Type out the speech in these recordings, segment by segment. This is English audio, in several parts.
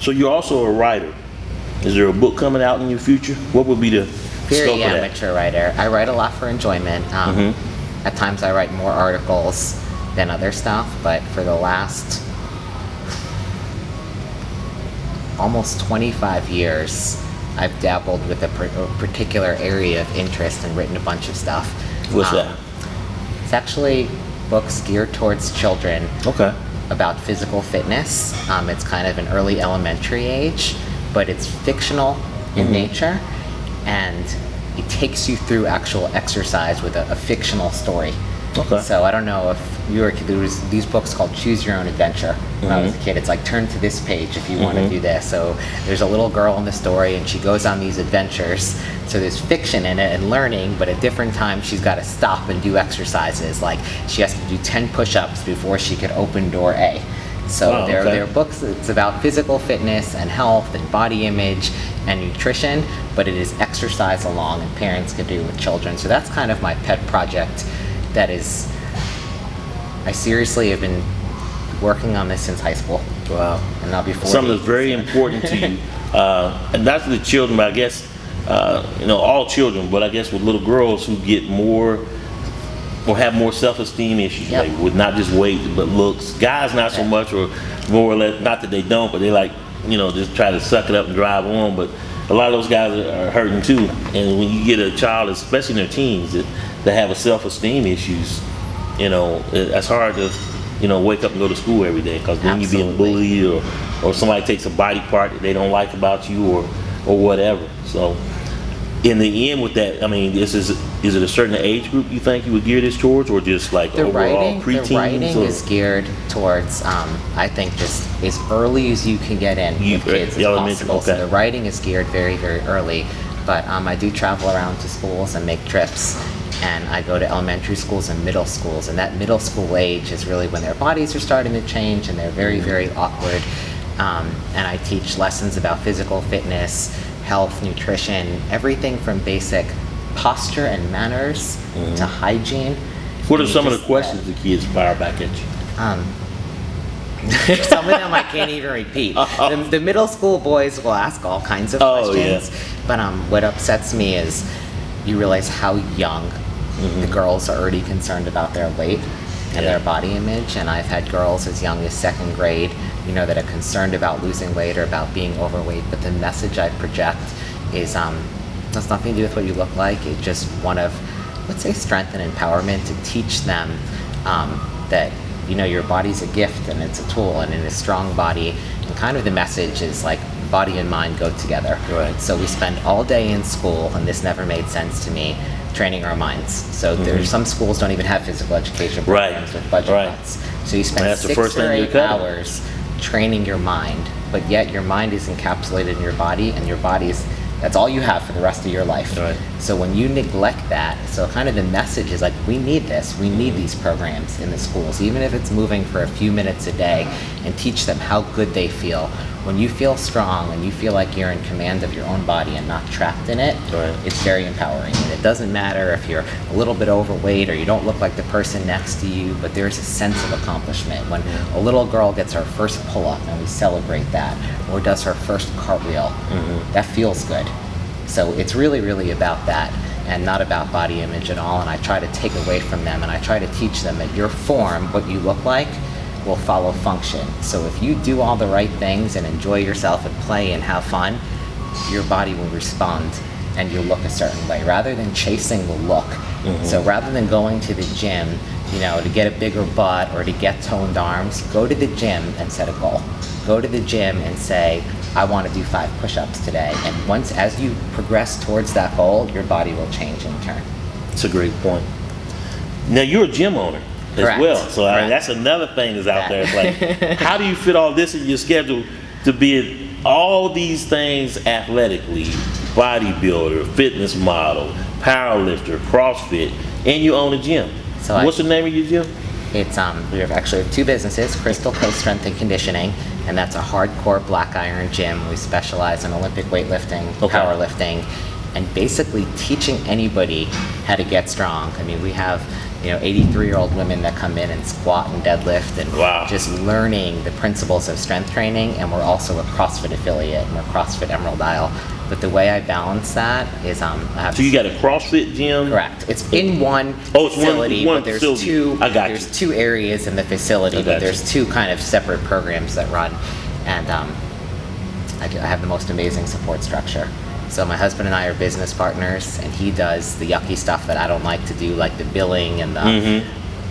So you're also a writer. Is there a book coming out in your future? What would be the very scope of that? amateur writer. I write a lot for enjoyment. At times I write more articles than other stuff, but for the last almost 25 years, I've dabbled with a particular area of interest and written a bunch of stuff. What's that? It's actually books geared towards children. Okay. About physical fitness. It's kind of an early elementary age, but it's fictional in nature, and it takes you through actual exercise with a fictional story. Okay. So I don't know if you were, there was these books called Choose Your Own Adventure when I was a kid. It's like, turn to this page if you want to do this. So there's a little girl in the story and she goes on these adventures. So there's fiction in it and learning, but at different times she's got to stop and do exercises. Like she has to do 10 push-ups before she could open door A. So there are books, it's about physical fitness and health and body image and nutrition, but it is exercise along, and parents can do with children. So that's kind of my pet project. That is, I seriously have been working on this since high school. Wow. And I'll be 40. Something that's very important to you. And not to the children, but I guess, all children, but I guess with little girls who get more, or have more self-esteem issues, like with not just weight, but looks. Guys, not so much, or more or less, not that they don't, but they like, just try to suck it up and drive on. But a lot of those guys are hurting too. And when you get a child, especially in their teens, that have a self-esteem issues, it's hard to, wake up and go to school every day, because then you're being bullied, or somebody takes a body part that they don't like about you, or or whatever. So in the end with that, I mean, is it a certain age group you think you would gear this towards, or just like The overall preteens? the writing or? is geared towards, I think, just as early as you can get in with kids as possible. So the writing is geared very, very early. But I do travel around to schools and make trips, and I go to elementary schools and middle schools. And that middle school age is really when their bodies are starting to change and they're very, very awkward. And I teach lessons about physical fitness, health, nutrition, everything from basic posture and manners to hygiene. What are some of the questions the kids fire back at you? Some of them I can't even repeat. The middle school boys will ask all kinds of questions. Yeah. But what upsets me is you realize how young the girls are already concerned about their weight and their body image. And I've had girls as young as second grade, that are concerned about losing weight or about being overweight. But the message I project is has nothing to do with what you look like. It's just one of, let's say, strength and empowerment to teach them that your body's a gift and it's a tool, and in a strong body, and kind of the message is like body and mind go together. Right. So we spend all day in school, and this never made sense to me, training our minds. So there's some schools don't even have physical education programs with budget cuts. So you spend 6 or 8 hours training your mind, but yet your mind is encapsulated in your body, and your body's that's all you have for the rest of your life. Right. So when you neglect that, so kind of the message is like, we need this. We need these programs in the schools, even if it's moving for a few minutes a day, and teach them how good they feel. When you feel strong and you feel like you're in command of your own body and not trapped in it, it's very empowering. And it doesn't matter if you're a little bit overweight or you don't look like the person next to you, but there's a sense of accomplishment. When a little girl gets her first pull-up and we celebrate that, or does her first cartwheel, that feels good. So it's really, really about that, and not about body image at all. And I try to take away from them, and I try to teach them that your form, what you look like, will follow function. So if you do all the right things and enjoy yourself and play and have fun, your body will respond and you'll look a certain way, rather than chasing the look. So rather than going to the gym, to get a bigger butt or to get toned arms, go to the gym and set a goal. Go to the gym and say, I want to do 5 push-ups today. And as you progress towards that goal, your body will change in turn. That's a great point. Now, you're a gym owner as well. So that's another thing that's out there. It's like, how do you fit all this in your schedule to be all these things athletically, bodybuilder, fitness model, powerlifter, CrossFit, and you own a gym? So what's the name of your gym? It's we actually have 2 businesses, Crystal Coast Strength and Conditioning, and that's a hardcore black iron gym. We specialize in Olympic weightlifting, powerlifting, and basically teaching anybody how to get strong. I mean, we have 83-year-old women that come in and squat and deadlift, and just learning the principles of strength training. And we're also a CrossFit affiliate, and we're CrossFit Emerald Isle. But the way I balance that is I have. So you got a CrossFit gym? Correct. It's in one facility, but there's two. There's 2 areas in the facility, but there's 2 kind of separate programs that run, and I have the most amazing support structure. So my husband and I are business partners, and he does the yucky stuff that I don't like to do, like the billing and the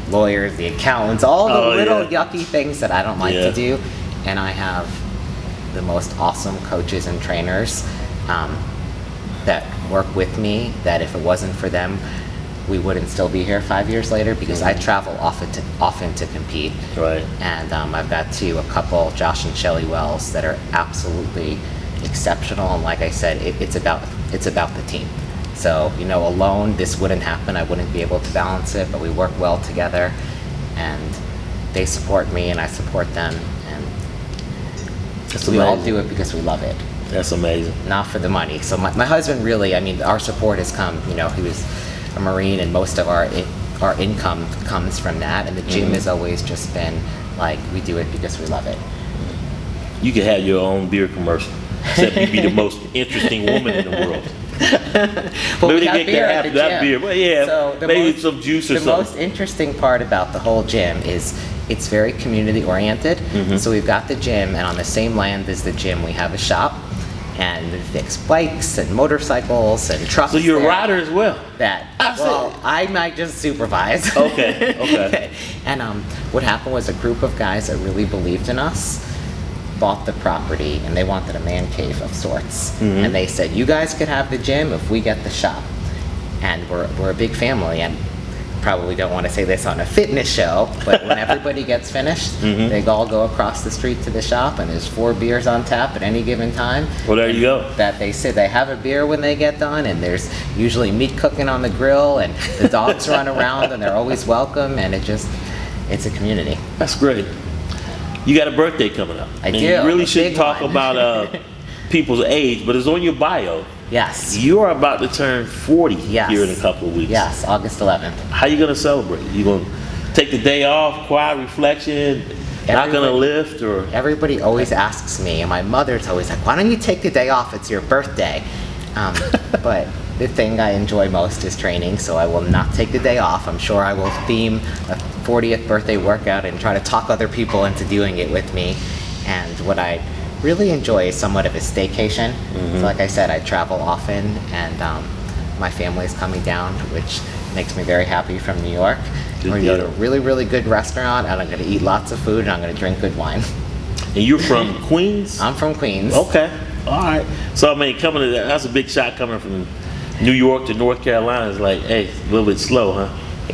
lawyers, the accountants, all the little yucky things that I don't like to do. And I have the most awesome coaches and trainers that work with me, that if it wasn't for them, we wouldn't still be here 5 years later, because I travel often to compete. Right. And I've got a couple, Josh and Shelly Wells, that are absolutely exceptional. And like I said, it's about the team. So alone this wouldn't happen. I wouldn't be able to balance it, but we work well together, and they support me and I support them, and we all do it because we love it. That's amazing. Not for the money. So my husband really, our support has come, he was a Marine, and most of our income comes from that, and the gym has always just been like, we do it because we love it. You could have your own beer commercial, except you'd be the most interesting woman in the world. Well, maybe we have beer at the gym. Beer. Well, so maybe some juice or something. The most interesting part about the whole gym is it's very community oriented. So we've got the gym, and on the same land as the gym we have a shop, and we fix bikes and motorcycles and trucks. So you're a rider as well? I might just supervise. Okay. And what happened was a group of guys that really believed in us bought the property and they wanted a man cave of sorts. And they said, you guys could have the gym if we get the shop. And we're a big family, and probably don't want to say this on a fitness show, but when everybody gets finished, they all go across the street to the shop, and there's 4 beers on tap at any given time. Well, there you go. That they say they have a beer when they get done, and there's usually meat cooking on the grill, and the dogs run around, and they're always welcome, and it's a community. That's great. You got a birthday coming up. I do. You really a should big talk one. about people's age, but it's on your bio. Yes. You are about to turn 40 Yes. here in a couple of weeks. Yes, August 11th. How you gonna celebrate? You gonna take the day off, quiet reflection, not gonna lift, or? Everybody always asks me, and my mother's always like, why don't you take the day off? It's your birthday. But the thing I enjoy most is training, so I will not take the day off. I'm sure I will theme a 40th birthday workout and try to talk other people into doing it with me. And what I really enjoy is somewhat of a staycation. So like I said, I travel often, and my family's coming down, which makes me very happy, from New York. We're going to go to a really, really good restaurant, and I'm going to eat lots of food, and I'm going to drink good wine. And you're from Queens? I'm from Queens. Okay, all right. So I mean, coming to that's a big shot coming from New York to North Carolina. Is like, hey, a little bit slow, huh?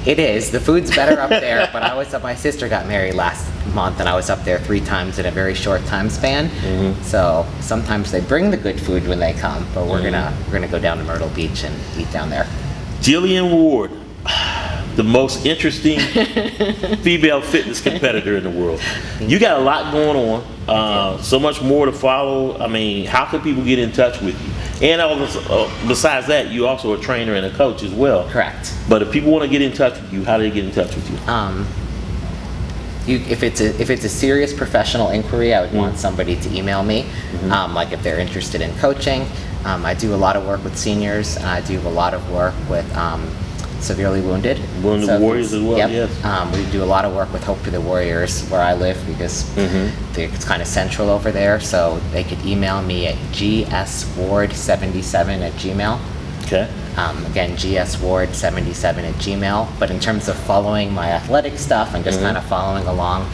It is. The food's better up there, but my sister got married last month, and I was up there 3 times in a very short time span. So sometimes they bring the good food when they come, but we're gonna go down to Myrtle Beach and eat down there. Gillian Ward, the most interesting female fitness competitor in the world. You got a lot going on, so much more to follow. I mean, how can people get in touch with you? And besides that, you also a trainer and a coach as well. Correct. But if people want to get in touch with you, how do they get in touch with you? If it's a serious professional inquiry, I would want somebody to email me. Like if they're interested in coaching. I do a lot of work with seniors, and I do a lot of work with severely wounded. Wounded warriors as well, yep. yes. We do a lot of work with Hope for the Warriors where I live, because it's kind of central over there. So they could email me at gsward77@gmail.com. Okay. Again, gsward77@gmail.com. But in terms of following my athletic stuff and just kind of following along,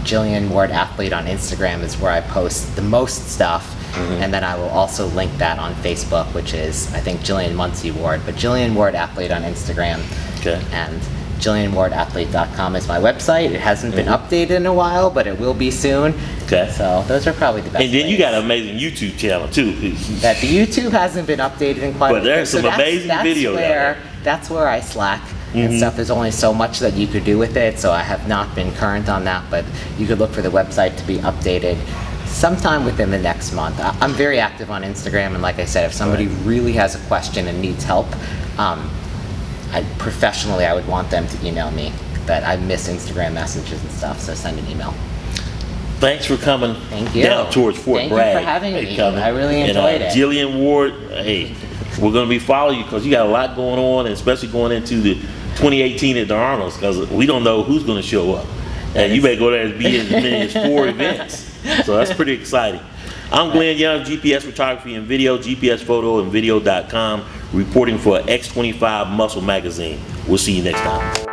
Gillian Ward Athlete on Instagram is where I post the most stuff. And then I will also link that on Facebook, which is, I think, Gillian Mounsey Ward, but Gillian Ward Athlete on Instagram. Okay. And GillianWardAthlete.com is my website. It hasn't been updated in a while, but it will be soon. Okay. So those are probably the best And then you ways. got an amazing YouTube channel too. That the YouTube hasn't been updated in quite a But there's some amazing videos out there. That's where I slack and stuff. There's only so much that you could do with it, so I have not been current on that, but you could look for the website to be updated sometime within the next month. I'm very active on Instagram, and like I said, if somebody really has a question and needs help, professionally I would want them to email me. But I miss Instagram messages and stuff, so send an email. Thanks for coming Thank you. down towards Fort Thank Bragg. you for having me. Coming. I really And, enjoyed it. Gillian Ward, hey, we're going to be following you because you got a lot going on, and especially going into the 2018 at the Arnold's, because we don't know who's going to show up. And you may go there and be in as many as 4 events. So that's pretty exciting. I'm Glenn Young, GPS Photography and Video, GPSPhotoandVideo.com, reporting for X25 Muscle Magazine. We'll see you next time.